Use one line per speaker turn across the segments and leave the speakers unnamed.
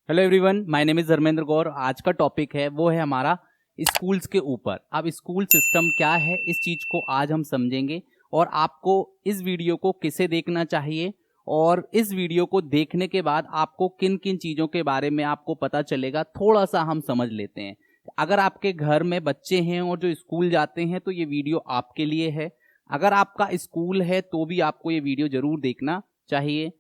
Hello everyone, my name is Dharmendra Gaur. आज का topic है वो है हमारा स्कूल्स के ऊपर। अब स्कूल सिस्टम क्या है, इस चीज़ को आज हम समझेंगे और आपको इस वीडियो को किसे देखना चाहिए और इस वीडियो को देखने के बाद आपको किन किन चीज़ों के बारे में आपको पता चलेगा, थोड़ा सा हम समझ लेते हैं। अगर आपके घर में बच्चे हैं और जो स्कूल जाते हैं तो ये वीडियो आपके लिए है। अगर आपका स्कूल है तो भी आपको ये वीडियो जरूर देखना चाहिए।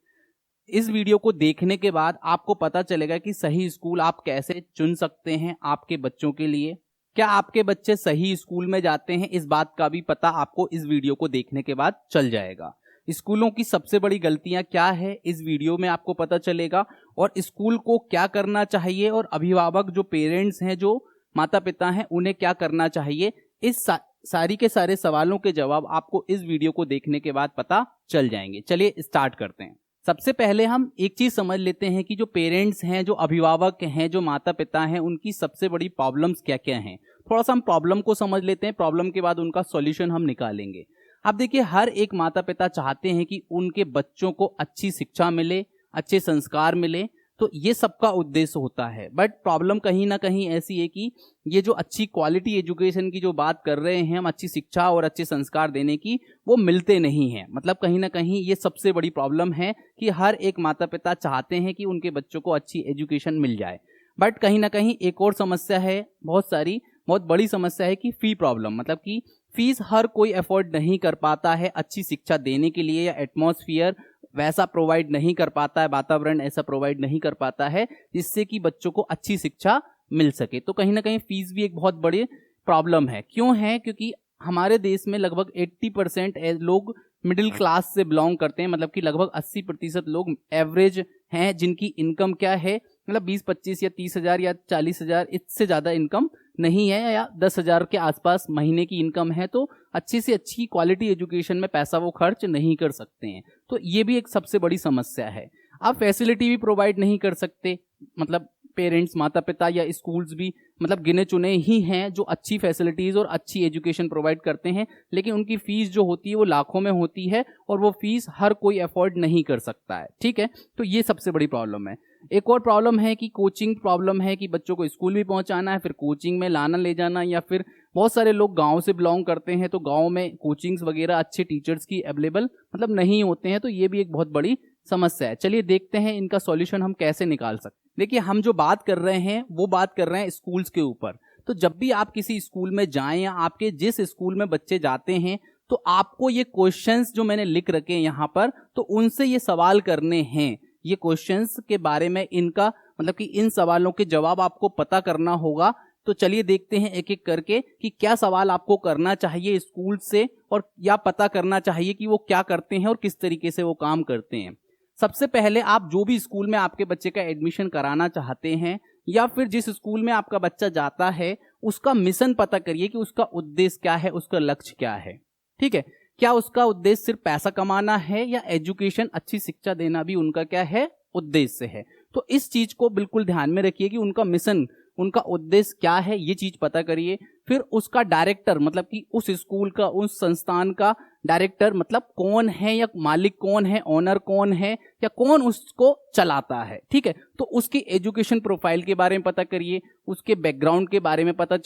इस वीडियो को देखने के बाद आपको पता चलेगा कि सही स्कूल आप कैसे चुन सकते हैं आपके बच्चों के लिए। क्या आपके बच्चे सही स्कूल में जाते हैं, इस बात का भी पता आपको इस वीडियो को देखने के बाद चल जाएगा। स्कूलों की सबसे बड़ी गलतियां क्या है, इस वीडियो में आपको पता चलेगा और स्कूल को क्या करना चाहिए और अभिभावक जो पेरेंट्स हैं, जो माता पिता हैं, उन्हें क्या करना चाहिए। इस सारी के सारे सवालों के जवाब आपको इस वीडियो को देखने के बाद पता चल जाएंगे। चलिए स्टार्ट करते हैं। सबसे पहले हम एक चीज समझ लेते हैं कि जो पेरेंट्स हैं, जो अभिभावक हैं, जो माता पिता हैं, उनकी सबसे बड़ी प्रॉब्लम्स क्या क्या हैं। थोड़ा सा हम प्रॉब्लम को समझ लेते हैं, प्रॉब्लम के बाद उनका सॉल्यूशन हम निकालेंगे। अब देखिए, हर एक माता पिता चाहते हैं कि उनके बच्चों को अच्छी शिक्षा मिले, अच्छे संस्कार मिले, तो ये सबका उद्देश्य होता है। बट प्रॉब्लम कहीं ना कहीं ऐसी है कि ये जो अच्छी क्वालिटी एजुकेशन की जो बात कर रहे हैं हम, अच्छी शिक्षा और अच्छे संस्कार देने की, वो मिलते नहीं हैं। मतलब कहीं ना कहीं ये सबसे बड़ी प्रॉब्लम है कि हर एक माता पिता चाहते हैं कि उनके बच्चों को अच्छी एजुकेशन मिल जाए। बट कहीं ना कहीं एक और समस्या है, बहुत बड़ी समस्या है कि फी प्रॉब्लम। मतलब कि फीस हर कोई अफोर्ड नहीं कर पाता है अच्छी शिक्षा देने के लिए, या एटमॉस्फेयर वैसा प्रोवाइड नहीं कर पाता है, वातावरण ऐसा प्रोवाइड नहीं कर पाता है जिससे कि बच्चों को अच्छी शिक्षा मिल सके। तो कहीं ना कहीं फीस भी एक बहुत बड़ी प्रॉब्लम है। क्यों है? क्योंकि हमारे देश में लगभग 80% लोग मिडिल क्लास से बिलोंग करते हैं। मतलब कि लगभग 80% लोग एवरेज हैं जिनकी इनकम क्या है, मतलब 20-25 या 30,000 या 40,000, इससे ज़्यादा इनकम नहीं है, या 10,000 के आसपास महीने की इनकम है। तो अच्छी से अच्छी क्वालिटी एजुकेशन में पैसा वो खर्च नहीं कर सकते हैं। तो ये भी एक सबसे बड़ी समस्या है। आप फैसिलिटी भी प्रोवाइड नहीं कर सकते। मतलब पेरेंट्स, माता पिता या स्कूल्स भी मतलब गिने चुने ही हैं जो अच्छी फैसिलिटीज और अच्छी एजुकेशन प्रोवाइड करते हैं, लेकिन उनकी फीस जो होती है वो लाखों में होती है और वो फीस हर कोई अफोर्ड नहीं कर सकता है। ठीक है, तो ये सबसे बड़ी प्रॉब्लम है। एक और प्रॉब्लम है कि कोचिंग प्रॉब्लम है, कि बच्चों को स्कूल भी पहुंचाना है, फिर कोचिंग में लाना ले जाना, या फिर बहुत सारे लोग गांव से बिलोंग करते हैं तो गांव में कोचिंग्स वगैरह अच्छे टीचर्स की अवेलेबल मतलब नहीं होते हैं। तो ये भी एक बहुत बड़ी समस्या है। चलिए देखते हैं इनका सॉल्यूशन हम कैसे निकाल सकते हैं। देखिए, हम जो बात कर रहे हैं वो बात कर रहे हैं स्कूल्स के ऊपर। तो जब भी आप किसी स्कूल में जाएं या आपके जिस स्कूल में बच्चे जाते हैं, तो आपको ये क्वेश्चंस जो मैंने लिख रखे हैं यहाँ पर, तो उनसे ये सवाल करने हैं। ये क्वेश्चंस के बारे में इनका मतलब कि इन सवालों के जवाब आपको पता करना होगा। तो चलिए देखते हैं एक एक करके कि क्या सवाल आपको करना चाहिए स्कूल से, और या पता करना चाहिए कि वो क्या करते हैं और किस तरीके से वो काम करते हैं। सबसे पहले, आप जो भी स्कूल में आपके बच्चे का एडमिशन कराना चाहते हैं या फिर जिस स्कूल में आपका बच्चा जाता है, उसका मिशन पता करिए कि उसका उद्देश्य क्या है, उसका लक्ष्य क्या है। ठीक है, क्या उसका उद्देश्य सिर्फ पैसा कमाना है या एजुकेशन, अच्छी शिक्षा देना भी उनका क्या है, उद्देश्य है। तो इस चीज को बिल्कुल ध्यान में रखिए कि उनका मिशन, उनका उद्देश्य क्या है, ये चीज पता करिए। फिर उसका डायरेक्टर, मतलब कि उस स्कूल का, उस संस्थान का डायरेक्टर मतलब कौन है, या मालिक कौन है, ओनर कौन है, या कौन उसको चलाता है। ठीक है, तो उसकी एजुकेशन प्रोफाइल के बारे में पता करिए, उसके बैकग्राउंड के बारे में पता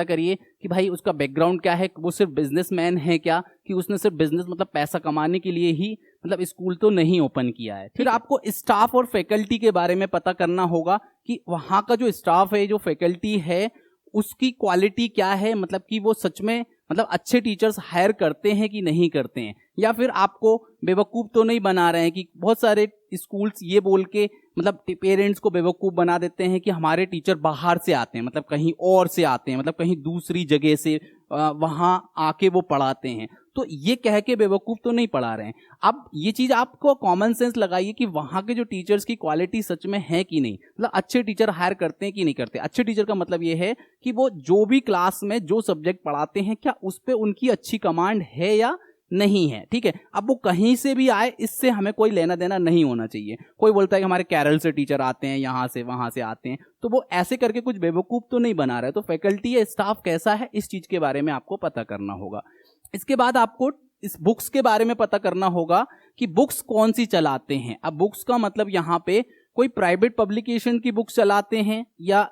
करिए कि भाई उसका बैकग्राउंड क्या है, वो सिर्फ बिजनेसमैन है क्या, कि उसने सिर्फ बिजनेस मतलब पैसा कमाने के लिए ही मतलब स्कूल तो नहीं ओपन किया है। फिर आपको स्टाफ और फैकल्टी के बारे में पता करना होगा कि वहां का जो स्टाफ है, जो फैकल्टी है, उसकी क्वालिटी क्या है। मतलब कि वो सच में मतलब अच्छे टीचर्स हायर करते हैं कि नहीं करते हैं, या फिर आपको बेवकूफ तो नहीं बना रहे हैं। कि बहुत सारे स्कूल्स ये बोल के मतलब पेरेंट्स को बेवकूफ बना देते हैं कि हमारे टीचर बाहर से आते हैं, मतलब कहीं और से आते हैं, मतलब कहीं दूसरी जगह से वहां आके वो पढ़ाते हैं। तो ये कह के बेवकूफ तो नहीं पढ़ा रहे हैं। अब ये चीज आपको कॉमन सेंस लगाइए कि वहां के जो टीचर्स की क्वालिटी सच में है कि नहीं, मतलब अच्छे टीचर हायर करते हैं कि नहीं करते। अच्छे टीचर का मतलब ये है कि वो जो भी क्लास में जो सब्जेक्ट पढ़ाते हैं, क्या उस पर उनकी अच्छी कमांड है या नहीं है। ठीक है, अब वो कहीं से भी आए, इससे हमें कोई लेना देना नहीं होना चाहिए। कोई बोलता है कि हमारे केरल से टीचर आते हैं, यहां से वहां से आते हैं, तो वो ऐसे करके कुछ बेवकूफ तो नहीं बना रहा है। तो फैकल्टी या स्टाफ कैसा है, इस चीज के बारे में आपको पता करना होगा। इसके बाद आपको इस बुक्स के बारे में पता करना होगा कि बुक्स कौन सी चलाते हैं। अब बुक्स का मतलब यहाँ पे कोई प्राइवेट पब्लिकेशन की बुक्स चलाते हैं या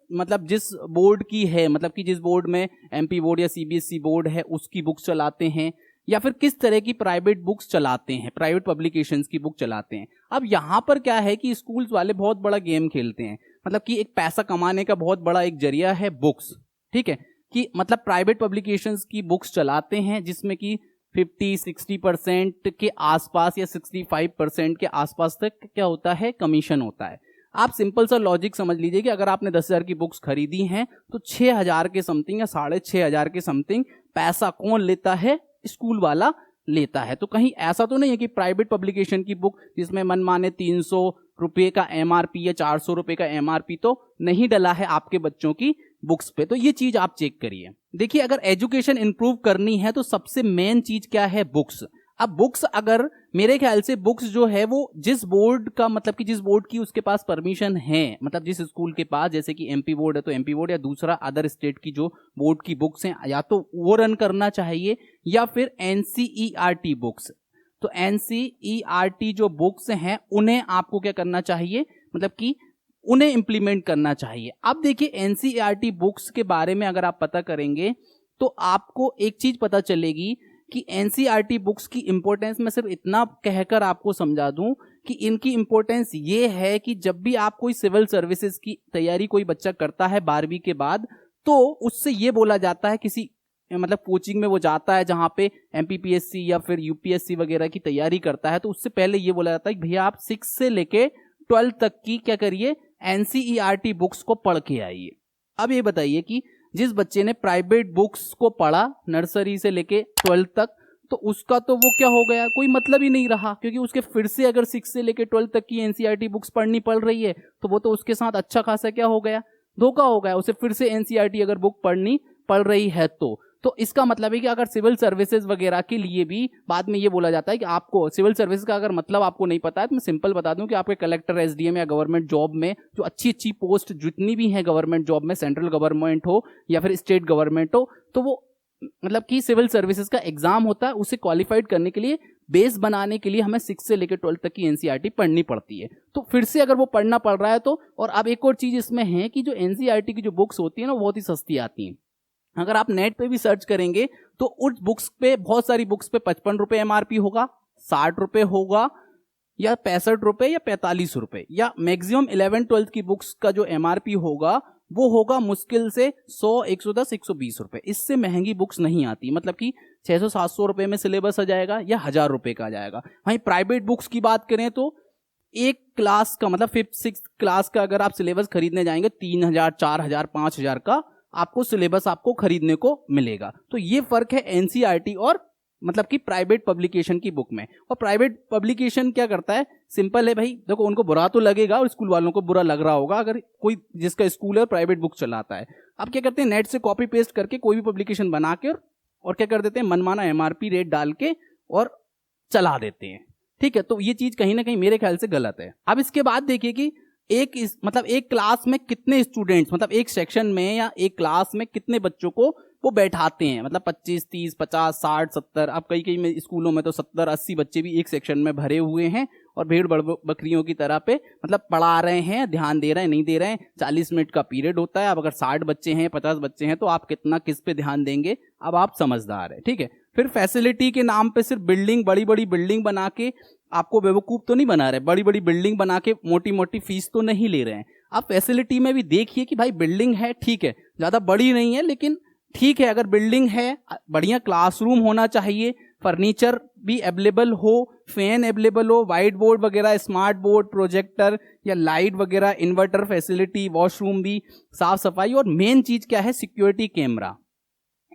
मतलब जिस बोर्ड की है, मतलब कि जिस बोर्ड में एमपी बोर्ड या सीबीएसई बोर्ड है उसकी बुक्स चलाते हैं, या फिर किस तरह की प्राइवेट बुक्स चलाते हैं, प्राइवेट पब्लिकेशंस की बुक चलाते हैं। अब यहाँ पर क्या है कि स्कूल्स वाले बहुत बड़ा गेम खेलते हैं, मतलब कि एक पैसा कमाने का बहुत बड़ा एक जरिया है बुक्स, ठीक है, कि मतलब प्राइवेट पब्लिकेशंस की बुक्स चलाते हैं जिसमें कि 50-60% के आसपास या 65% के आसपास तक क्या होता है, कमीशन होता है। आप सिंपल सा लॉजिक समझ लीजिए कि अगर आपने 10,000 की बुक्स खरीदी हैं तो 6,000 के समथिंग या 6,500 के समथिंग पैसा कौन लेता है, स्कूल वाला लेता है। तो कहीं ऐसा तो नहीं है कि प्राइवेट पब्लिकेशन की बुक जिसमें मनमाने 300 रुपये का एमआरपी या 400 रुपये का एमआरपी तो नहीं डला है आपके बच्चों की बुक्स पे। तो ये चीज आप चेक करिए। देखिए, अगर एजुकेशन इंप्रूव करनी है तो सबसे मेन चीज क्या है, बुक्स। अब बुक्स, अगर मेरे ख्याल से बुक्स जो है वो जिस बोर्ड का, मतलब कि जिस बोर्ड की उसके पास परमिशन है, मतलब जिस स्कूल के पास, जैसे कि एमपी बोर्ड है तो एमपी बोर्ड, या दूसरा अदर स्टेट की जो बोर्ड की बुक्स हैं या तो वो रन करना चाहिए, या फिर एनसीईआरटी बुक्स। तो एनसीईआरटी जो बुक्स हैं उन्हें आपको क्या करना चाहिए, मतलब कि उन्हें इंप्लीमेंट करना चाहिए। अब देखिए, एनसीईआरटी बुक्स के बारे में अगर आप पता करेंगे तो आपको एक चीज पता चलेगी कि एनसीईआरटी बुक्स की इंपॉर्टेंस मैं सिर्फ इतना कहकर आपको समझा दूं कि इनकी इंपॉर्टेंस ये है कि जब भी आप कोई सिविल सर्विसेज की तैयारी कोई बच्चा करता है 12वीं के बाद, तो उससे ये बोला जाता है, किसी मतलब कोचिंग में वो जाता है जहां पे एमपीपीएससी या फिर यूपीएससी वगैरह की तैयारी करता है, तो उससे पहले ये बोला जाता है कि भैया आप 6 से लेके 12 तक की क्या करिए, एनसीईआरटी बुक्स को पढ़ के आइए। अब ये बताइए कि जिस बच्चे ने प्राइवेट बुक्स को पढ़ा नर्सरी से लेके 12 तक, तो उसका तो वो क्या हो गया, कोई मतलब ही नहीं रहा, क्योंकि उसके फिर से अगर 6 से लेके 12 तक की एनसीईआरटी बुक्स पढ़नी पड़ रही है तो वो तो उसके साथ अच्छा खासा क्या हो गया, धोखा हो गया। उसे फिर से एनसीईआरटी अगर बुक पढ़नी पड़ रही है तो इसका मतलब है कि अगर सिविल सर्विसेज वगैरह के लिए भी बाद में ये बोला जाता है कि आपको सिविल सर्विसेज का अगर मतलब आपको नहीं पता है तो मैं सिंपल बता दूं कि आपके कलेक्टर, एसडीएम या गवर्नमेंट जॉब में जो अच्छी अच्छी पोस्ट जितनी भी हैं गवर्नमेंट जॉब में, सेंट्रल गवर्नमेंट हो या फिर स्टेट गवर्नमेंट हो, तो वो मतलब कि सिविल सर्विसेज का एग्जाम होता है, उसे क्वालिफाइड करने के लिए, बेस बनाने के लिए हमें 6 से लेकर 12 तक की एनसीईआरटी पढ़नी पड़ती है। तो फिर से अगर वो पढ़ना पड़ रहा है तो, और अब एक और चीज इसमें है कि जो एनसीईआरटी की जो बुक्स होती है ना, बहुत ही सस्ती आती हैं। अगर आप नेट पे भी सर्च करेंगे तो उस बुक्स पे, बहुत सारी बुक्स पे 55 रुपए एमआरपी होगा, 60 रुपए होगा, या 65 रुपए या 45 रुपए, या मैक्सिमम 11-12 की बुक्स का जो एमआरपी होगा वो होगा मुश्किल से 100, 110, 120 रुपए। इससे महंगी बुक्स नहीं आती, मतलब कि 600-700 रुपए में सिलेबस आ जाएगा या 1000 रुपए का आ जाएगा। वहीं प्राइवेट बुक्स की बात करें तो एक क्लास का, मतलब 5th-6th क्लास का अगर आप सिलेबस खरीदने जाएंगे 3000, 4000, 5000 का आपको सिलेबस आपको खरीदने को मिलेगा। तो ये फर्क है एनसीईआरटी और मतलब कि प्राइवेट पब्लिकेशन की बुक में। और प्राइवेट पब्लिकेशन क्या करता है, सिंपल है भाई, देखो उनको बुरा तो लगेगा और स्कूल वालों को बुरा लग रहा होगा अगर कोई जिसका स्कूल है प्राइवेट बुक चलाता है। अब क्या करते हैं, नेट से कॉपी पेस्ट करके कोई भी पब्लिकेशन बना के और क्या कर देते हैं, मनमाना एमआरपी रेट डाल के और चला देते हैं। ठीक है, तो ये चीज कहीं ना कहीं मेरे ख्याल से गलत है। अब इसके बाद देखिए कि मतलब एक क्लास में कितने स्टूडेंट्स, मतलब एक सेक्शन में या एक क्लास में कितने बच्चों को वो बैठाते हैं, मतलब 25, 30, 50, 60, 70, अब कई में स्कूलों में तो 70, 80 बच्चे भी एक सेक्शन में भरे हुए हैं और भेड़ बकरियों की तरह पे मतलब पढ़ा रहे हैं, ध्यान दे रहे हैं, नहीं दे रहे हैं। 40 मिनट का पीरियड होता है। अब अगर 60 बच्चे हैं, 50 बच्चे हैं, तो आप कितना किस पे ध्यान देंगे, अब आप समझदार है। ठीक है, फिर फैसिलिटी के नाम पे सिर्फ बिल्डिंग, बड़ी बड़ी बिल्डिंग बना के आपको बेवकूफ तो नहीं बना रहे, बड़ी बड़ी बिल्डिंग बना के मोटी मोटी फीस तो नहीं ले रहे हैं। आप फैसिलिटी में भी देखिए कि भाई बिल्डिंग है, ठीक है, ज्यादा बड़ी नहीं है लेकिन ठीक है, अगर बिल्डिंग है, बढ़िया क्लासरूम होना चाहिए, फर्नीचर भी अवेलेबल हो, फैन अवेलेबल हो, व्हाइट बोर्ड वगैरह, स्मार्ट बोर्ड, प्रोजेक्टर या लाइट वगैरह, इन्वर्टर फैसिलिटी, वॉशरूम भी, साफ सफाई, और मेन चीज क्या है, सिक्योरिटी कैमरा,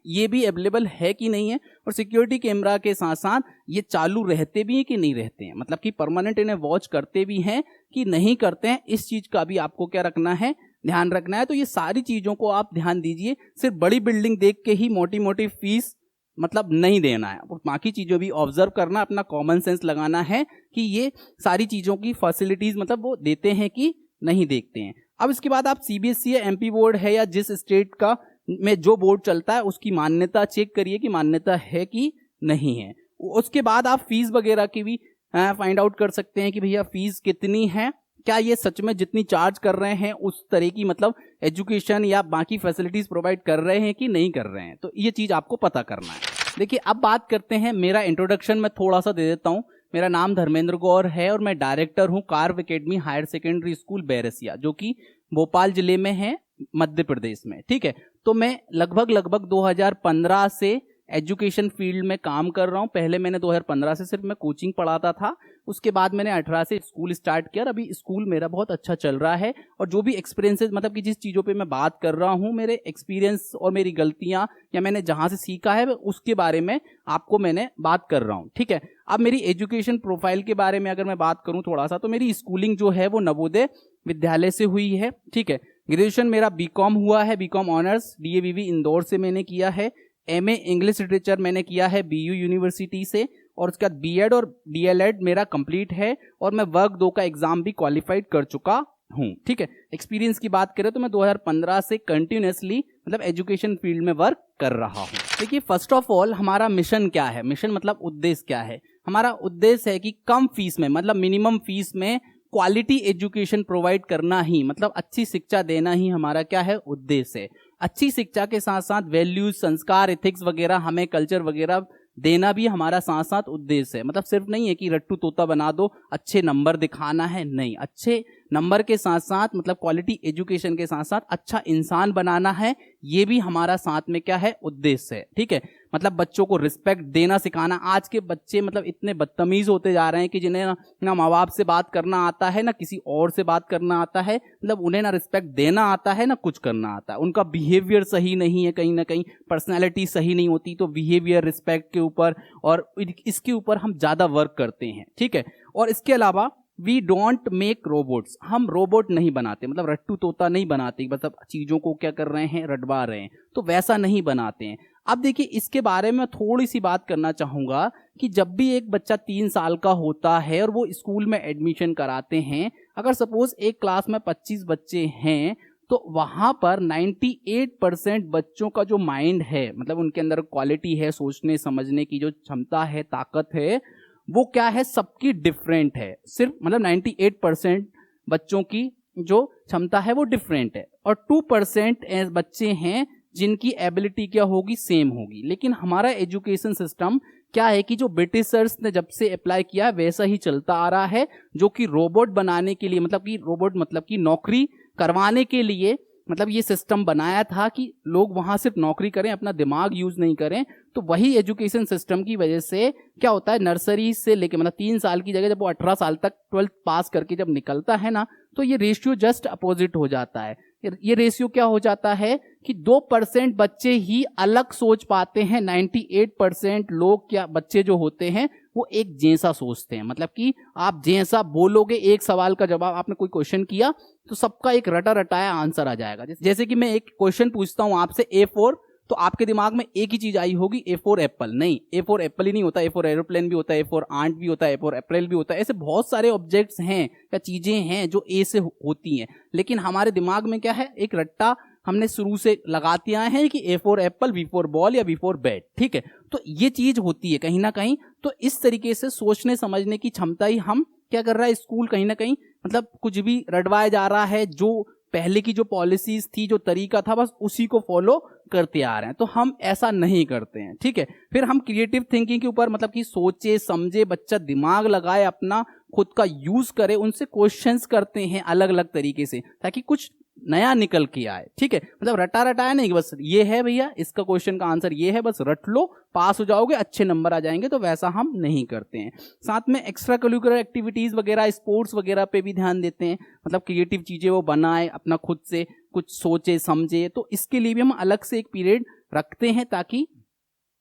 ये भी अवेलेबल है कि नहीं है। और सिक्योरिटी कैमरा के साथ साथ ये चालू रहते भी हैं कि नहीं रहते हैं, मतलब कि परमानेंट इन्हें वॉच करते भी हैं कि नहीं करते हैं, इस चीज का भी आपको क्या रखना है, ध्यान रखना है। तो ये सारी चीजों को आप ध्यान दीजिए। सिर्फ बड़ी बिल्डिंग देख के ही मोटी मोटी फीस मतलब नहीं देना है, बाकी चीजों भी ऑब्जर्व करना, अपना कॉमन सेंस लगाना है कि ये सारी चीजों की फैसिलिटीज मतलब वो देते हैं कि नहीं देखते हैं। अब इसके बाद आप सीबीएसई या एमपी बोर्ड है या जिस स्टेट का में जो बोर्ड चलता है उसकी मान्यता चेक करिए कि मान्यता है कि नहीं है। उसके बाद आप फीस वगैरह की भी फाइंड आउट कर सकते हैं कि भैया फीस कितनी है, क्या ये सच में जितनी चार्ज कर रहे हैं उस तरह की मतलब एजुकेशन या बाकी फैसिलिटीज प्रोवाइड कर रहे हैं कि नहीं कर रहे हैं, तो ये चीज आपको पता करना है। देखिए अब बात करते हैं, मेरा इंट्रोडक्शन मैं थोड़ा सा दे देता हूँ। मेरा नाम धर्मेंद्र गौर है और मैं डायरेक्टर हूँ Karve academy higher secondary school Berasia, जो कि भोपाल जिले में है, मध्य प्रदेश में। ठीक है, तो मैं लगभग 2015 से एजुकेशन फील्ड में काम कर रहा हूँ। पहले मैंने 2015 से सिर्फ मैं कोचिंग पढ़ाता था, उसके बाद मैंने 18 से स्कूल स्टार्ट किया और अभी स्कूल मेरा बहुत अच्छा चल रहा है। और जो भी एक्सपीरियंसेस मतलब कि जिस चीज़ों पे मैं बात कर रहा हूँ, मेरे एक्सपीरियंस और मेरी गलतियाँ या मैंने जहाँ से सीखा है उसके बारे में आपको मैंने बात कर रहा हूँ। ठीक है, अब मेरी एजुकेशन प्रोफाइल के बारे में अगर मैं बात करूँ थोड़ा सा, तो मेरी स्कूलिंग जो है वो नवोदय विद्यालय से हुई है। ठीक है, ग्रेजुएशन मेरा बीकॉम हुआ है, बीकॉम ऑनर्स DAVV इंदौर से मैंने किया है। MA इंग्लिश लिटरेचर मैंने किया है BU यूनिवर्सिटी से, और उसके बाद BEd और DLEd मेरा कंप्लीट है और मैं वर्ग 2 का एग्जाम भी क्वालिफाइड कर चुका हूँ। ठीक है, एक्सपीरियंस की बात करें तो मैं 2015 से कंटिन्यूसली मतलब एजुकेशन फील्ड में वर्क कर रहा हूँ। देखिए फर्स्ट ऑफ ऑल हमारा मिशन क्या है, मिशन मतलब उद्देश्य क्या है। हमारा उद्देश्य है कि कम फीस में मतलब मिनिमम फीस में क्वालिटी एजुकेशन प्रोवाइड करना ही, मतलब अच्छी शिक्षा देना ही हमारा क्या है, उद्देश्य है। अच्छी शिक्षा के साथ साथ वैल्यूज, संस्कार, एथिक्स वगैरह, हमें कल्चर वगैरह देना भी हमारा साथ साथ उद्देश्य है। मतलब सिर्फ नहीं है कि रट्टू तोता बना दो, अच्छे नंबर दिखाना है, नहीं, अच्छे नंबर के साथ साथ मतलब क्वालिटी एजुकेशन के साथ साथ अच्छा इंसान बनाना है, ये भी हमारा साथ में क्या है, उद्देश्य है। ठीक है, मतलब बच्चों को रिस्पेक्ट देना सिखाना। आज के बच्चे मतलब इतने बदतमीज होते जा रहे हैं कि जिन्हें ना माँ बाप से बात करना आता है, ना किसी और से बात करना आता है, मतलब उन्हें ना रिस्पेक्ट देना आता है, ना कुछ करना आता है। उनका बिहेवियर सही नहीं है, कहीं ना कहीं पर्सनैलिटी सही नहीं होती। तो बिहेवियर, रिस्पेक्ट के ऊपर और इसके ऊपर हम ज्यादा वर्क करते हैं। ठीक है, और इसके अलावा वी डोंट मेक रोबोट्स, हम रोबोट नहीं बनाते, मतलब रट्टू तोता नहीं बनाते, मतलब चीजों को क्या कर रहे हैं, रटवा रहे हैं, तो वैसा नहीं बनाते हैं। अब देखिए इसके बारे में थोड़ी सी बात करना चाहूंगा कि जब भी एक बच्चा 3 साल का होता है और वो स्कूल में एडमिशन कराते हैं, अगर सपोज एक क्लास में 25 बच्चे हैं, तो वहां पर 98% बच्चों का जो माइंड है, मतलब उनके अंदर क्वालिटी है, सोचने समझने की जो क्षमता है, ताकत है, वो क्या है, सबकी डिफरेंट है। सिर्फ मतलब 98% बच्चों की जो क्षमता है वो डिफरेंट है, और 2% बच्चे हैं जिनकी एबिलिटी क्या होगी, सेम होगी। लेकिन हमारा एजुकेशन सिस्टम क्या है कि जो ब्रिटिशर्स ने जब से अप्लाई किया है वैसा ही चलता आ रहा है, जो कि रोबोट बनाने के लिए, मतलब कि रोबोट मतलब कि नौकरी करवाने के लिए मतलब ये सिस्टम बनाया था कि लोग वहां सिर्फ नौकरी करें, अपना दिमाग यूज नहीं करें। तो वही एजुकेशन सिस्टम की वजह से क्या होता है, नर्सरी से लेके मतलब 3 साल की जगह जब वो 18 साल तक 12th पास करके जब निकलता है ना, तो ये रेशियो जस्ट अपोजिट हो जाता है। ये रेशियो क्या हो जाता है कि 2% बच्चे ही अलग सोच पाते हैं, 98% लोग क्या बच्चे जो होते हैं वो एक जैसा सोचते हैं। मतलब कि आप जैसा बोलोगे, एक सवाल का जवाब आपने कोई क्वेश्चन किया तो सबका एक रटा रटाया आंसर आ जाएगा। जैसे कि मैं एक क्वेश्चन पूछता हूं आपसे A4, तो आपके दिमाग में एक ही चीज आई होगी, A4 एप्पल। नहीं, A4 एप्पल ही नहीं होता, A4 एरोप्लेन भी होता है, A4 आंट भी होता है, A4 अप्रैल भी होता है। ऐसे बहुत सारे ऑब्जेक्ट्स हैं या चीजें हैं जो A से होती हैं, लेकिन हमारे दिमाग में क्या है, एक रट्टा हमने शुरू से लगाते आए हैं कि A4 एप्पल, B4 बॉल या B4 बैट। ठीक है, तो ये चीज होती है कहीं ना कहीं। तो इस तरीके से सोचने समझने की क्षमता ही हम क्या कर रहा है, स्कूल कहीं ना कहीं मतलब कुछ भी रटवाया जा रहा है, जो पहले की जो पॉलिसीज थी, जो तरीका था, बस उसी को फॉलो करते आ रहे हैं। तो हम ऐसा नहीं करते हैं। ठीक है, फिर हम क्रिएटिव थिंकिंग के ऊपर मतलब कि सोचे समझे, बच्चा दिमाग लगाए, अपना खुद का यूज करे, उनसे क्वेश्चंस करते हैं अलग अलग तरीके से, ताकि कुछ नया निकल के आए। ठीक है, मतलब रटा रटाया नहीं, बस ये है भैया, इसका क्वेश्चन का आंसर ये है, बस रट लो, पास हो जाओगे, अच्छे नंबर आ जाएंगे। तो वैसा हम नहीं करते हैं। साथ में एक्स्ट्रा करिकुलर एक्टिविटीज वगैरह, स्पोर्ट्स वगैरह पे भी ध्यान देते हैं, मतलब क्रिएटिव चीजें वो बनाए, अपना खुद से कुछ सोचे समझे। तो इसके लिए भी हम अलग से एक पीरियड रखते हैं, ताकि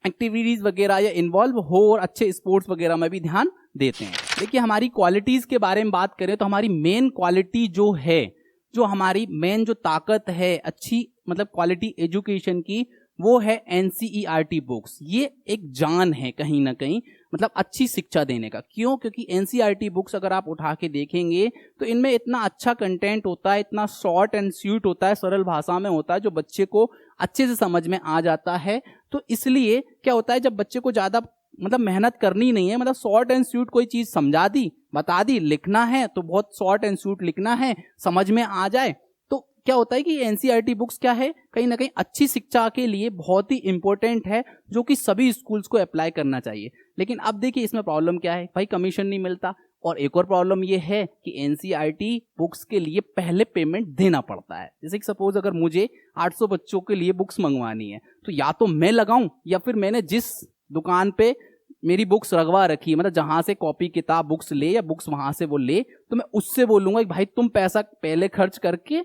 एक्टिविटीज वगैरह या इन्वॉल्व हो और अच्छे स्पोर्ट्स वगैरह में भी ध्यान देते हैं। देखिए हमारी क्वालिटीज के बारे में बात करें तो हमारी मेन क्वालिटी जो है, जो हमारी मेन जो ताकत है अच्छी मतलब क्वालिटी एजुकेशन की, वो है NCERT बुक्स। ये एक जान है कहीं ना कहीं, मतलब अच्छी शिक्षा देने का। क्यों? क्योंकि NCERT बुक्स अगर आप उठा के देखेंगे तो इनमें इतना अच्छा कंटेंट होता है, इतना शॉर्ट एंड स्वीट होता है, सरल भाषा में होता है, जो बच्चे को अच्छे से समझ में आ जाता है। तो इसलिए क्या होता है, जब बच्चे को ज्यादा मतलब मेहनत करनी नहीं है, मतलब शॉर्ट एंड स्वीट कोई चीज समझा दी, बता दी, लिखना है तो बहुत शॉर्ट एंड स्वीट लिखना है, समझ में आ जाए। तो क्या होता है कि एनसीईआरटी बुक्स क्या है, कहीं ना कहीं अच्छी शिक्षा के लिए बहुत ही इंपॉर्टेंट है, जो कि सभी स्कूल्स को अप्लाई करना चाहिए। लेकिन अब देखिए इसमें प्रॉब्लम क्या है भाई, कमीशन नहीं मिलता। और एक और प्रॉब्लम ये है कि एनसीईआरटी बुक्स के लिए पहले पेमेंट देना पड़ता है। जैसे कि सपोज अगर मुझे 800 बच्चों के लिए बुक्स मंगवानी है, तो या तो मैं लगाऊं या फिर मैंने जिस दुकान पे मेरी बुक्स रखवा रखी है, मतलब जहां से कॉपी किताब बुक्स ले या बुक्स वहां से वो ले, तो मैं उससे बोलूंगा कि भाई तुम पैसा पहले खर्च करके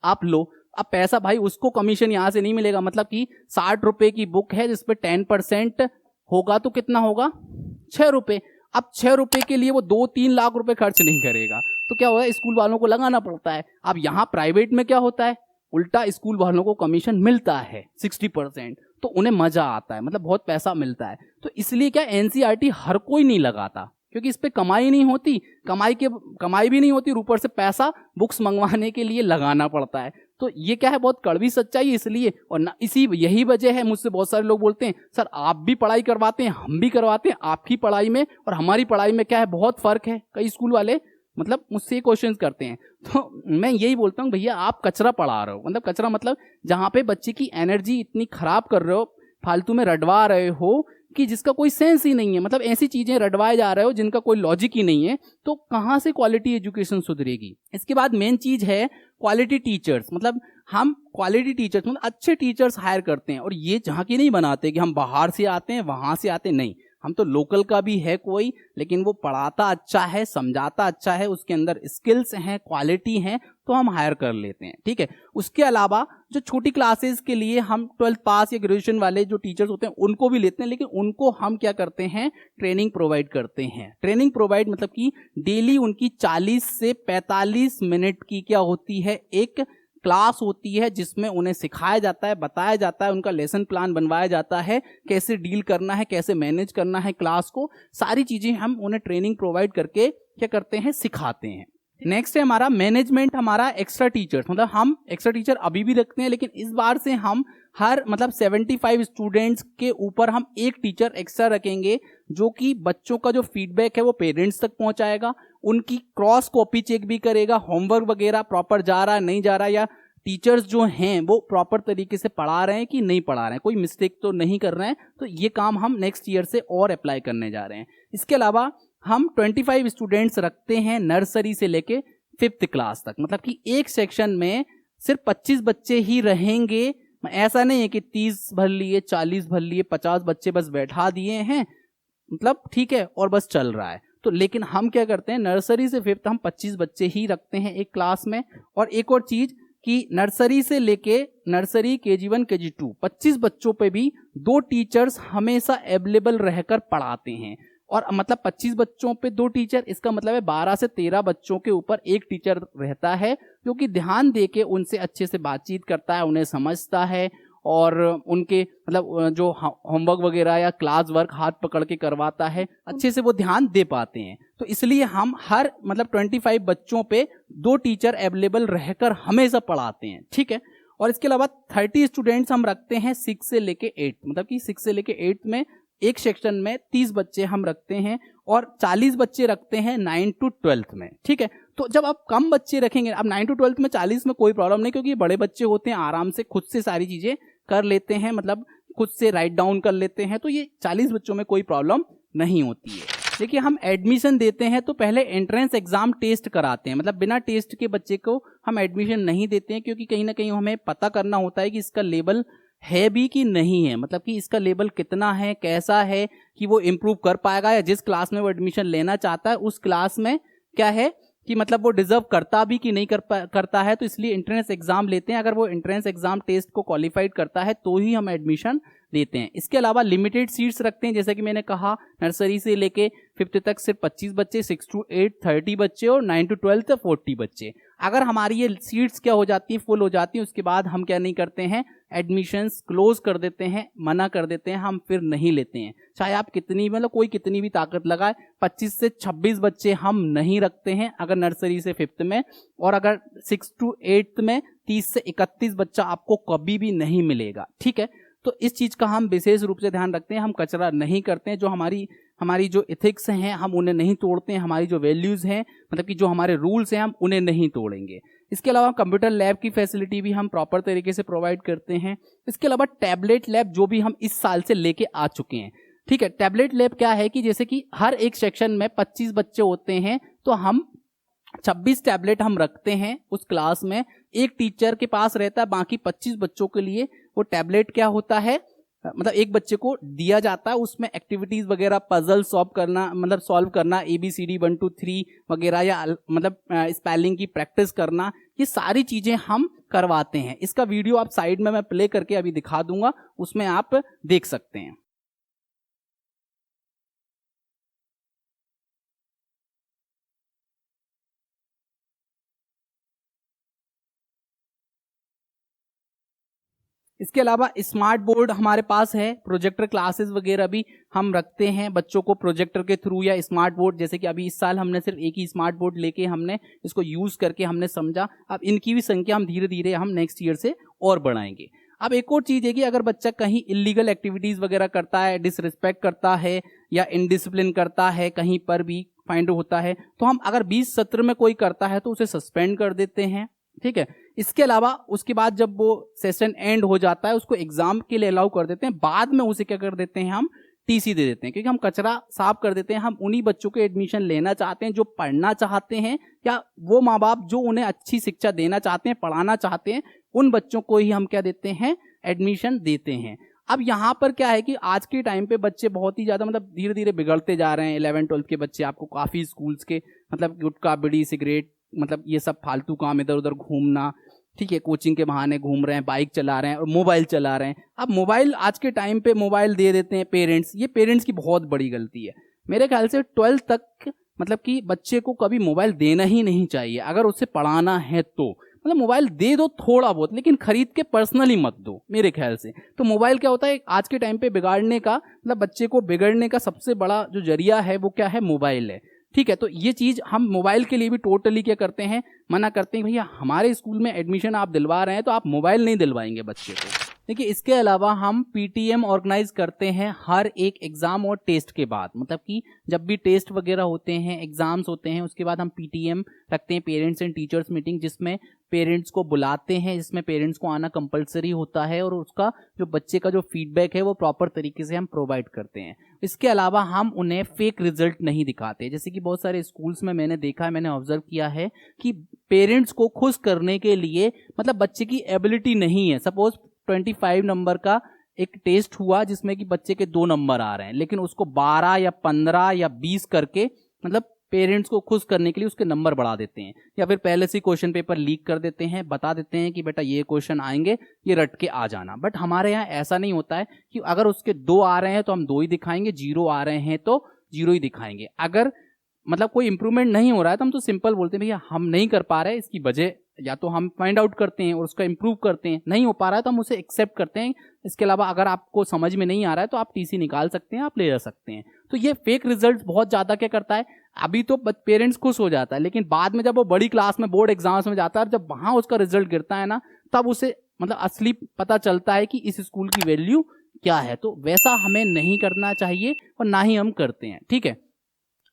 आप लो। अब पैसा भाई उसको कमीशन यहां से नहीं मिलेगा, मतलब कि 60 रुपए की बुक है जिसपे 10% होगा तो कितना होगा, 6 रुपए। अब 6 रुपए के लिए वो 2-3 लाख रुपए खर्च नहीं करेगा, तो क्या होगा, स्कूल वालों को लगाना पड़ता है। अब यहाँ प्राइवेट में क्या होता है, उल्टा स्कूल वालों को कमीशन मिलता है 60%, तो उन्हें मजा आता है, मतलब बहुत पैसा मिलता है। तो इसलिए क्या एनसीईआरटी हर कोई नहीं लगाता, क्योंकि इस पे कमाई नहीं होती, कमाई भी नहीं होती, ऊपर से पैसा बुक्स मंगवाने के लिए लगाना पड़ता है। तो ये क्या है, बहुत कड़वी सच्चाई है। इसलिए और ना यही वजह है, मुझसे बहुत सारे लोग बोलते हैं सर आप भी पढ़ाई करवाते हैं, हम भी करवाते हैं, आपकी पढ़ाई में और हमारी पढ़ाई में क्या है, बहुत फर्क है। कई स्कूल वाले मतलब मुझसे ये क्वेश्चन करते हैं, तो मैं यही बोलता हूँ भैया आप कचरा पढ़ा रहे हो, मतलब कचरा मतलब जहाँ पे बच्चे की एनर्जी इतनी खराब कर रहे हो, फालतू में रटवा रहे हो कि जिसका कोई सेंस ही नहीं है, मतलब ऐसी चीजें रटवाए जा रहे हो जिनका कोई लॉजिक ही नहीं है, तो कहाँ से क्वालिटी एजुकेशन सुधरेगी। इसके बाद मेन चीज है क्वालिटी टीचर्स, मतलब हम क्वालिटी टीचर्स मतलब अच्छे टीचर्स हायर करते हैं, और ये जहाँ की नहीं बनाते कि हम बाहर से आते हैं वहां से आते, नहीं, हम तो लोकल का भी है कोई, लेकिन वो पढ़ाता अच्छा है, समझाता अच्छा है, उसके अंदर स्किल्स हैं, क्वालिटी हैं, तो हम हायर कर लेते हैं, ठीक है। उसके अलावा जो छोटी क्लासेस के लिए हम 12th पास या ग्रेजुएशन वाले जो टीचर्स होते हैं उनको भी लेते हैं, लेकिन उनको हम क्या करते हैं, ट्रेनिंग प्रोवाइड करते हैं। ट्रेनिंग प्रोवाइड मतलब कि डेली उनकी 40 से 45 मिनट की क्या होती है, एक क्लास होती है, जिसमें उन्हें सिखाया जाता है, बताया जाता है, उनका लेसन प्लान बनवाया जाता है, कैसे डील करना है, कैसे मैनेज करना है क्लास को, सारी चीजें हम उन्हें ट्रेनिंग प्रोवाइड करके क्या करते हैं, सिखाते हैं। नेक्स्ट है हमारा मैनेजमेंट, हमारा एक्स्ट्रा टीचर्स, मतलब हम एक्स्ट्रा टीचर अभी भी रखते हैं, लेकिन इस बार से हम हर मतलब 75 स्टूडेंट्स के ऊपर हम एक टीचर एक्स्ट्रा रखेंगे, जो कि बच्चों का जो फीडबैक है वो पेरेंट्स तक पहुंचाएगा, उनकी क्रॉस कॉपी चेक भी करेगा, होमवर्क वगैरह प्रॉपर जा रहा है नहीं जा रहा है, या टीचर्स जो हैं वो प्रॉपर तरीके से पढ़ा रहे हैं कि नहीं पढ़ा रहे हैं, कोई मिस्टेक तो नहीं कर रहे हैं। तो ये काम हम नेक्स्ट ईयर से और अप्लाई करने जा रहे हैं। इसके अलावा हम 25 स्टूडेंट्स रखते हैं नर्सरी से लेके 5th क्लास तक, मतलब कि एक सेक्शन में सिर्फ 25 बच्चे ही रहेंगे। ऐसा नहीं है कि 30 भर लिए, 40 भर लिए, 50 बच्चे बस बैठा दिए हैं, मतलब ठीक है और बस चल रहा है। तो लेकिन हम क्या करते हैं, नर्सरी से 5th हम 25 बच्चे ही रखते हैं एक क्लास में। और एक और चीज कि नर्सरी से लेके नर्सरी KG1 KG2 25 बच्चों पे भी 2 टीचर्स हमेशा अवेलेबल रहकर पढ़ाते हैं। और मतलब 25 बच्चों पे 2 टीचर, इसका मतलब है 12 से 13 बच्चों के ऊपर एक टीचर रहता है, जो कि ध्यान देके उनसे अच्छे से बातचीत करता है, उन्हें समझता है, और उनके मतलब जो होमवर्क वगैरह या क्लास वर्क हाथ पकड़ के करवाता है, अच्छे से वो ध्यान दे पाते हैं। तो इसलिए हम हर मतलब 25 बच्चों पे 2 टीचर अवेलेबल रहकर हमेशा पढ़ाते हैं, ठीक है। और इसके अलावा 30 स्टूडेंट्स हम रखते हैं 6 से लेके 8, मतलब कि 6 से लेके 8 में एक सेक्शन में 30 बच्चे हम रखते हैं, और 40 बच्चे रखते हैं 9 to 12th में, ठीक है। तो जब आप कम बच्चे रखेंगे, अब 9 to 12th में 40 में कोई प्रॉब्लम नहीं, क्योंकि बड़े बच्चे होते हैं, आराम से खुद से सारी चीजें कर लेते हैं, मतलब खुद से राइट डाउन कर लेते हैं, तो ये 40 बच्चों में कोई प्रॉब्लम नहीं होती है। देखिए हम एडमिशन देते हैं तो पहले एंट्रेंस एग्जाम टेस्ट कराते हैं, मतलब बिना टेस्ट के बच्चे को हम एडमिशन नहीं देते हैं, क्योंकि कहीं ना कहीं हमें पता करना होता है कि इसका लेवल है भी कि नहीं है, मतलब कि इसका लेवल कितना है, कैसा है, कि वो इम्प्रूव कर पाएगा, या जिस क्लास में वो एडमिशन लेना चाहता है उस क्लास में क्या है कि मतलब वो डिजर्व करता भी कि नहीं करता है। तो इसलिए एंट्रेंस एग्जाम लेते हैं, अगर वो एंट्रेंस एग्जाम टेस्ट को क्वालिफाइड करता है तो ही हम एडमिशन देते हैं। इसके अलावा लिमिटेड सीट्स रखते हैं, जैसे कि मैंने कहा नर्सरी से लेके 5th तक सिर्फ 25 बच्चे, 6 to 8 30 बच्चे, और 9 to 12 40 बच्चे। अगर हमारी ये सीट्स क्या हो जाती हैं, फुल हो जाती हैं, उसके बाद हम क्या नहीं करते हैं, एडमिशंस क्लोज कर देते हैं, मना कर देते हैं, हम फिर नहीं लेते हैं, चाहे आप कितनी मतलब कोई कितनी भी ताकत लगाए। 25 से 26 बच्चे हम नहीं रखते हैं अगर नर्सरी से 5th में, और अगर 6 to 8 में 30 से 31 बच्चा आपको कभी भी नहीं मिलेगा, ठीक है। तो इस चीज़ का हम विशेष रूप से ध्यान रखते हैं, हम कचरा नहीं करते हैं, जो हमारी जो इथिक्स हैं हम उन्हें नहीं तोड़ते हैं, हमारी जो वैल्यूज़ हैं मतलब कि जो हमारे रूल्स हैं हम उन्हें नहीं तोड़ेंगे। इसके अलावा कंप्यूटर लैब की फैसिलिटी भी हम प्रॉपर तरीके से प्रोवाइड करते हैं। इसके अलावा टैबलेट लैब जो भी हम इस साल से लेके आ चुके हैं, ठीक है। टैबलेट लैब क्या है कि जैसे कि हर एक सेक्शन में 25 बच्चे होते हैं तो हम 26 टैबलेट हम रखते हैं उस क्लास में, एक टीचर के पास रहता है, बाकी 25 बच्चों के लिए वो टैबलेट क्या होता है मतलब एक बच्चे को दिया जाता है, उसमें एक्टिविटीज वगैरह पजल सॉल्व करना ABCD 1 2 3 वगैरह या मतलब स्पेलिंग की प्रैक्टिस करना, ये सारी चीजें हम करवाते हैं। इसका वीडियो आप साइड में मैं प्ले करके अभी दिखा दूंगा, उसमें आप देख सकते हैं। इसके अलावा स्मार्ट बोर्ड हमारे पास है, प्रोजेक्टर क्लासेस वगैरह भी हम रखते हैं बच्चों को प्रोजेक्टर के थ्रू या स्मार्ट बोर्ड, जैसे कि अभी इस साल हमने सिर्फ एक ही स्मार्ट बोर्ड लेके हमने इसको यूज करके हमने समझा। अब इनकी भी संख्या हम धीरे धीरे हम नेक्स्ट ईयर से और बढ़ाएंगे। अब एक और चीज है कि अगर बच्चा कहीं इलीगल एक्टिविटीज वगैरह करता है, डिसरिस्पेक्ट करता है या इनडिसिप्लिन करता है, कहीं पर भी फाइंड होता है, तो हम अगर 20 सत्र में कोई करता है तो उसे सस्पेंड कर देते हैं, ठीक है। इसके अलावा उसके बाद जब वो सेशन एंड हो जाता है उसको एग्जाम के लिए अलाउ कर देते हैं, बाद में उसे क्या कर देते हैं हम TC दे देते हैं, क्योंकि हम कचरा साफ कर देते हैं। हम उन्हीं बच्चों को एडमिशन लेना चाहते हैं जो पढ़ना चाहते हैं, या वो माँ बाप जो उन्हें अच्छी शिक्षा देना चाहते हैं, पढ़ाना चाहते हैं, उन बच्चों को ही हम क्या देते हैं एडमिशन देते हैं। अब यहाँ पर क्या है कि आज के टाइम पे बच्चे बहुत ही ज्यादा मतलब धीरे धीरे बिगड़ते जा रहे हैं। 11th-12th के बच्चे आपको काफी स्कूल्स के मतलब गुटखा बीड़ी सिगरेट मतलब ये सब फालतू काम, इधर उधर घूमना, ठीक है, कोचिंग के बहाने घूम रहे हैं, बाइक चला रहे हैं और मोबाइल चला रहे हैं। अब मोबाइल आज के टाइम पे मोबाइल दे देते हैं पेरेंट्स, ये पेरेंट्स की बहुत बड़ी गलती है। मेरे ख्याल से 12th तक मतलब कि बच्चे को कभी मोबाइल देना ही नहीं चाहिए। अगर उसे पढ़ाना है तो मतलब मोबाइल दे दो थोड़ा बहुत, लेकिन खरीद के पर्सनली मत दो मेरे ख्याल से। तो मोबाइल क्या होता है आज के टाइम पे बिगाड़ने का मतलब बच्चे को बिगड़ने का सबसे बड़ा जो जरिया है वो क्या है, मोबाइल है, ठीक है। तो ये चीज हम मोबाइल के लिए भी टोटली क्या करते हैं, मना करते हैं। भैया हमारे स्कूल में एडमिशन आप दिलवा रहे हैं तो आप मोबाइल नहीं दिलवाएंगे बच्चे को। देखिए इसके अलावा हम PTM ऑर्गेनाइज करते हैं हर एक एग्जाम और टेस्ट के बाद, मतलब कि जब भी टेस्ट वगैरह होते हैं, एग्जाम्स होते हैं, उसके बाद हम PTM रखते हैं, पेरेंट्स एंड टीचर्स मीटिंग, जिसमें पेरेंट्स को बुलाते हैं, जिसमें पेरेंट्स को आना कंपलसरी होता है और उसका जो बच्चे का जो फीडबैक है वो प्रॉपर तरीके से हम प्रोवाइड करते हैं। इसके अलावा हम उन्हें फेक रिजल्ट नहीं दिखाते, जैसे कि बहुत सारे स्कूल्स में मैंने देखा है, मैंने ऑब्जर्व किया है कि पेरेंट्स को खुश करने के लिए मतलब बच्चे की एबिलिटी नहीं है, सपोज 25 नंबर का एक टेस्ट हुआ जिसमें कि बच्चे के 2 नंबर आ रहे हैं, लेकिन उसको 12 या 15 या 20 करके मतलब पेरेंट्स को खुश करने के लिए उसके नंबर बढ़ा देते हैं, या फिर पहले से क्वेश्चन पेपर लीक कर देते हैं, बता देते हैं कि बेटा ये क्वेश्चन आएंगे, ये रट के आ जाना। बट हमारे यहाँ ऐसा नहीं होता है कि अगर उसके 2 आ रहे हैं तो हम 2 ही दिखाएंगे, 0 आ रहे हैं तो 0 ही दिखाएंगे। अगर मतलब कोई इंप्रूवमेंट नहीं हो रहा है तो हम तो सिंपल बोलते हैं भैया हम नहीं कर पा रहे, इसकी वजह या तो हम फाइंड आउट करते हैं और उसका इंप्रूव करते हैं, नहीं हो पा रहा है तो हम उसे एक्सेप्ट करते हैं। इसके अलावा अगर आपको समझ में नहीं आ रहा है तो आप TC निकाल सकते हैं, आप ले जा सकते हैं। तो ये फेक रिजल्ट बहुत ज्यादा क्या करता है, अभी तो पेरेंट्स खुश हो जाता है, लेकिन बाद में जब वो बड़ी क्लास में बोर्ड एग्जाम्स में जाता है, जब वहां उसका रिजल्ट गिरता है ना, तब उसे मतलब असली पता चलता है कि इस स्कूल की वैल्यू क्या है। तो वैसा हमें नहीं करना चाहिए और ना ही हम करते हैं, ठीक है।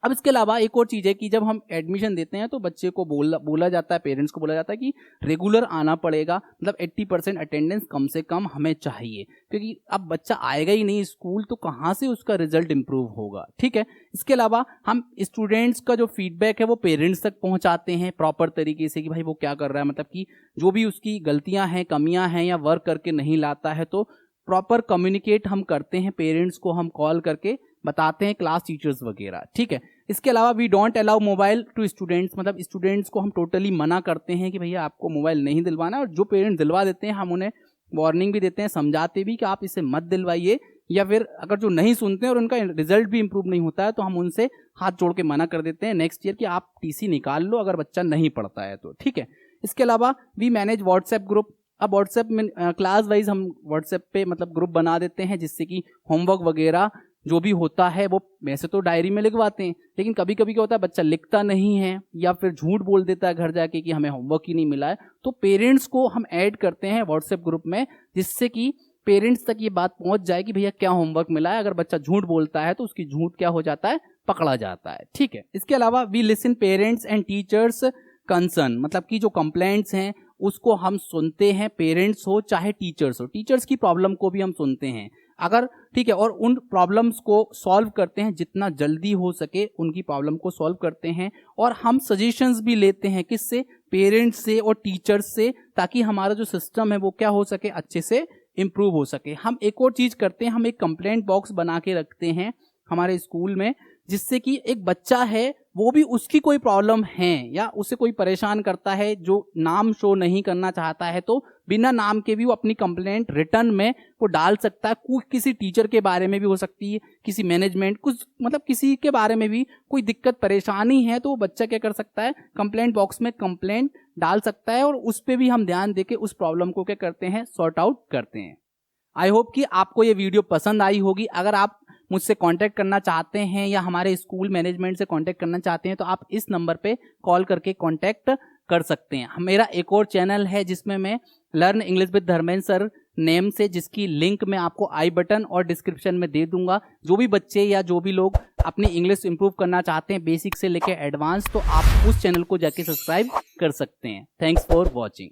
अब इसके अलावा एक और चीज है कि जब हम एडमिशन देते हैं तो बच्चे को बोला जाता है, पेरेंट्स को बोला जाता है कि रेगुलर आना पड़ेगा, मतलब 80% अटेंडेंस कम से कम हमें चाहिए, क्योंकि अब बच्चा आएगा ही नहीं स्कूल तो कहाँ से उसका रिजल्ट इंप्रूव होगा, ठीक है। इसके अलावा हम स्टूडेंट्स का जो फीडबैक है वो पेरेंट्स तक पहुंचाते हैं प्रॉपर तरीके से कि भाई वो क्या कर रहा है, मतलब कि जो भी उसकी गलतियां हैं, कमियां हैं या वर्क करके नहीं लाता है तो प्रॉपर कम्युनिकेट हम करते हैं, पेरेंट्स को हम कॉल करके बताते हैं, क्लास टीचर्स वगैरह, ठीक है। इसके अलावा we don't allow mobile to students, मतलब स्टूडेंट्स को हम टोटली मना करते हैं कि भैया आपको मोबाइल नहीं दिलवाना है, और जो पेरेंट्स दिलवा देते हैं हम उन्हें वार्निंग भी देते हैं, समझाते भी कि आप इसे मत दिलवाइए, या फिर अगर जो नहीं सुनते हैं और उनका रिजल्ट भी इंप्रूव नहीं होता है तो हम उनसे हाथ जोड़ के मना कर देते हैं नेक्स्ट ईयर कि आप TC निकाल लो अगर बच्चा नहीं पढ़ता है तो, ठीक है। इसके अलावा वी मैनेज व्हाट्सएप ग्रुप। अब व्हाट्सएप में क्लास वाइज हम व्हाट्सएप पे मतलब ग्रुप बना देते हैं, जिससे कि होमवर्क वगैरह जो भी होता है वो वैसे तो डायरी में लिखवाते हैं, लेकिन कभी कभी क्या होता है बच्चा लिखता नहीं है या फिर झूठ बोल देता है घर जाके कि हमें होमवर्क ही नहीं मिला है, तो पेरेंट्स को हम ऐड करते हैं व्हाट्सएप ग्रुप में, जिससे कि पेरेंट्स तक ये बात पहुंच जाए कि भैया क्या होमवर्क मिला है। अगर बच्चा झूठ बोलता है तो उसकी झूठ क्या हो जाता है, पकड़ा जाता है। ठीक है, इसके अलावा we listen parents and teachers concern, मतलब कि जो कंप्लेंट्स हैं उसको हम सुनते हैं, पेरेंट्स हो चाहे टीचर्स हो, टीचर्स की प्रॉब्लम को भी हम सुनते हैं अगर, ठीक है, और उन प्रॉब्लम्स को सॉल्व करते हैं, जितना जल्दी हो सके उनकी प्रॉब्लम को सॉल्व करते हैं। और हम सजेशंस भी लेते हैं, किससे, पेरेंट्स से और टीचर्स से, ताकि हमारा जो सिस्टम है वो क्या हो सके, अच्छे से इम्प्रूव हो सके। हम एक और चीज करते हैं, हम एक कंप्लेंट बॉक्स बना के रखते हैं हमारे स्कूल में, जिससे कि एक बच्चा है वो भी उसकी कोई प्रॉब्लम है या उसे कोई परेशान करता है जो नाम शो नहीं करना चाहता है, तो बिना नाम के भी वो अपनी कंप्लेंट रिटर्न में वो डाल सकता है। किसी टीचर के बारे में भी हो सकती है, किसी मैनेजमेंट, कुछ मतलब किसी के बारे में भी कोई दिक्कत परेशानी है, तो वो बच्चा क्या कर सकता है, कंप्लेंट बॉक्स में कंप्लेंट डाल सकता है और उस पर भी हम ध्यान देके उस प्रॉब्लम को क्या करते हैं, सॉर्ट आउट करते हैं। आई होप कि आपको ये वीडियो पसंद आई होगी। अगर आप मुझसे कांटेक्ट करना चाहते हैं या हमारे स्कूल मैनेजमेंट से कांटेक्ट करना चाहते हैं तो आप इस नंबर पे कॉल करके कांटेक्ट कर सकते हैं। मेरा एक और चैनल है जिसमें मैं learn English with Dharmendra sir name से, जिसकी लिंक मैं आपको आई बटन और डिस्क्रिप्शन में दे दूंगा। जो भी बच्चे या जो भी लोग अपनी इंग्लिश इंप्रूव करना चाहते हैं बेसिक से लेकर एडवांस, तो आप उस चैनल को जाके सब्सक्राइब कर सकते हैं। Thanks for watching.